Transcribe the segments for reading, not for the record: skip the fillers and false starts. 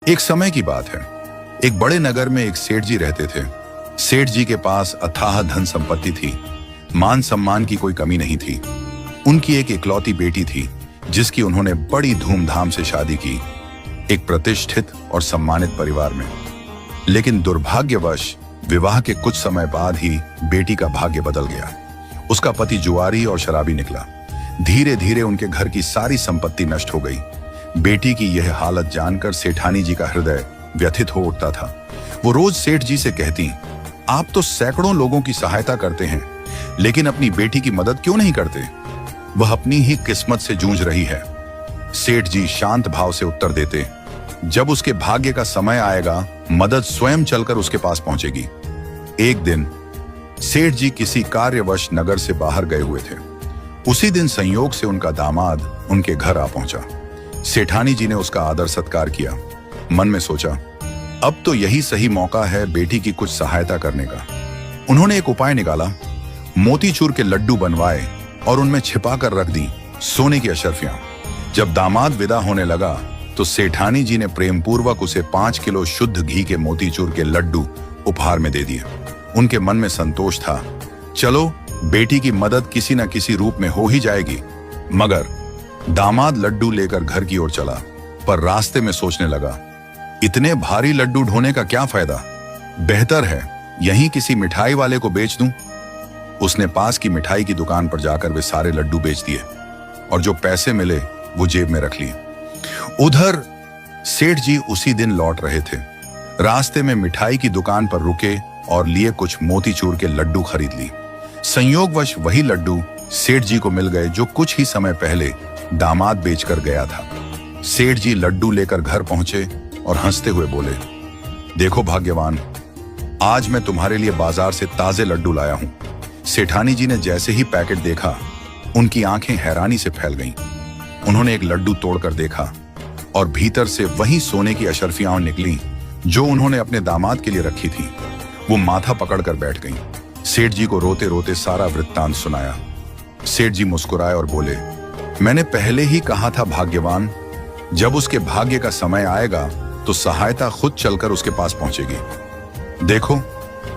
एक समय की बात है। एक बड़े नगर में एक सेठ जी रहते थे। सेठ जी के पास अथाह धन संपत्ति थी। मान सम्मान की कोई कमी नहीं थी। उनकी एक इकलौती बेटी थी जिसकी उन्होंने बड़ी धूमधाम से शादी की, एक प्रतिष्ठित और सम्मानित परिवार में। लेकिन दुर्भाग्यवश विवाह के कुछ समय बाद ही बेटी का भाग्य बदल गया। उसका पति जुआरी और शराबी निकला। धीरे धीरे उनके घर की सारी संपत्ति नष्ट हो गई। बेटी की यह हालत जानकर सेठानी जी का हृदय व्यथित हो उठता था। वो रोज सेठ जी से कहती, आप तो सैकड़ों लोगों की सहायता करते हैं, लेकिन अपनी बेटी की मदद क्यों नहीं करते? वह अपनी ही किस्मत से जूझ रही है। सेठ जी शांत भाव से उत्तर देते, जब उसके भाग्य का समय आएगा, मदद स्वयं चलकर उसके पास पहुंचेगी। एक दिन सेठ जी किसी कार्यवश नगर से बाहर गए हुए थे। उसी दिन संयोग से उनका दामाद उनके घर आ पहुंचा। सेठानी जी ने उसका आदर सत्कार किया। मन में सोचा, अब तो यही सही मौका है बेटी की कुछ सहायता करने का। उन्होंने एक उपाय निकाला। मोतीचूर के लड्डू बनवाए और उनमें छिपा कर रख दी सोने की अशर्फियां। जब दामाद विदा होने लगा तो सेठानी जी ने प्रेमपूर्वक उसे 5 किलो शुद्ध घी के मोतीचूर के लड्डू उपहार में दे दिए। उनके मन में संतोष था, चलो बेटी की मदद किसी न किसी रूप में हो ही जाएगी। मगर दामाद लड्डू लेकर घर की ओर चला, पर रास्ते में सोचने लगा, इतने भारी लड्डू ढोने का क्या फायदा? बेहतर है यहीं किसी मिठाई वाले को बेच दूं। उसने पास की मिठाई की दुकान पर जाकर वे सारे लड्डू बेच दिए और जो पैसे मिले वो जेब में रख लिए। उधर सेठ जी उसी दिन लौट रहे थे। रास्ते में मिठाई की दुकान पर रुके और लिए कुछ मोतीचूर के लड्डू खरीद ली। संयोगवश वही लड्डू सेठ जी को मिल गए जो कुछ ही समय पहले दामाद बेचकर गया था। सेठ जी लड्डू लेकर घर पहुंचे और हंसते हुए बोले, देखो भाग्यवान, आज मैं तुम्हारे लिए बाजार से ताजे लड्डू लाया हूं। सेठानी जी ने जैसे ही पैकेट देखा, उनकी आंखें हैरानी से फैल गईं। उन्होंने एक लड्डू तोड़कर देखा और भीतर से वही सोने की अशर्फियां निकली जो उन्होंने अपने दामाद के लिए रखी थी। वो माथा पकड़कर बैठ गईं। सेठ जी को रोते रोते सारा वृत्तांत सुनाया। सेठ जी मुस्कुराए और बोले, मैंने पहले ही कहा था भाग्यवान, जब उसके भाग्य का समय आएगा तो सहायता खुद चलकर उसके पास पहुंचेगी। देखो,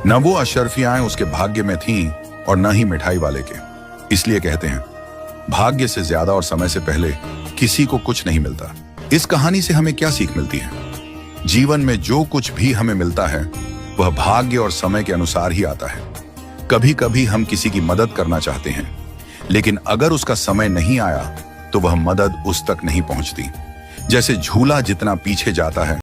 न वो अशर्फियां उसके भाग्य में थीं और न ही मिठाई वाले के। इसलिए कहते हैं, भाग्य से ज्यादा और समय से पहले किसी को कुछ नहीं मिलता। इस कहानी से हमें क्या सीख मिलती है? जीवन में जो कुछ भी हमें मिलता है वह भाग्य और समय के अनुसार ही आता है। कभी कभी हम किसी की मदद करना चाहते हैं, लेकिन अगर उसका समय नहीं आया तो वह मदद उस तक नहीं पहुंचती। जैसे झूला जितना पीछे जाता है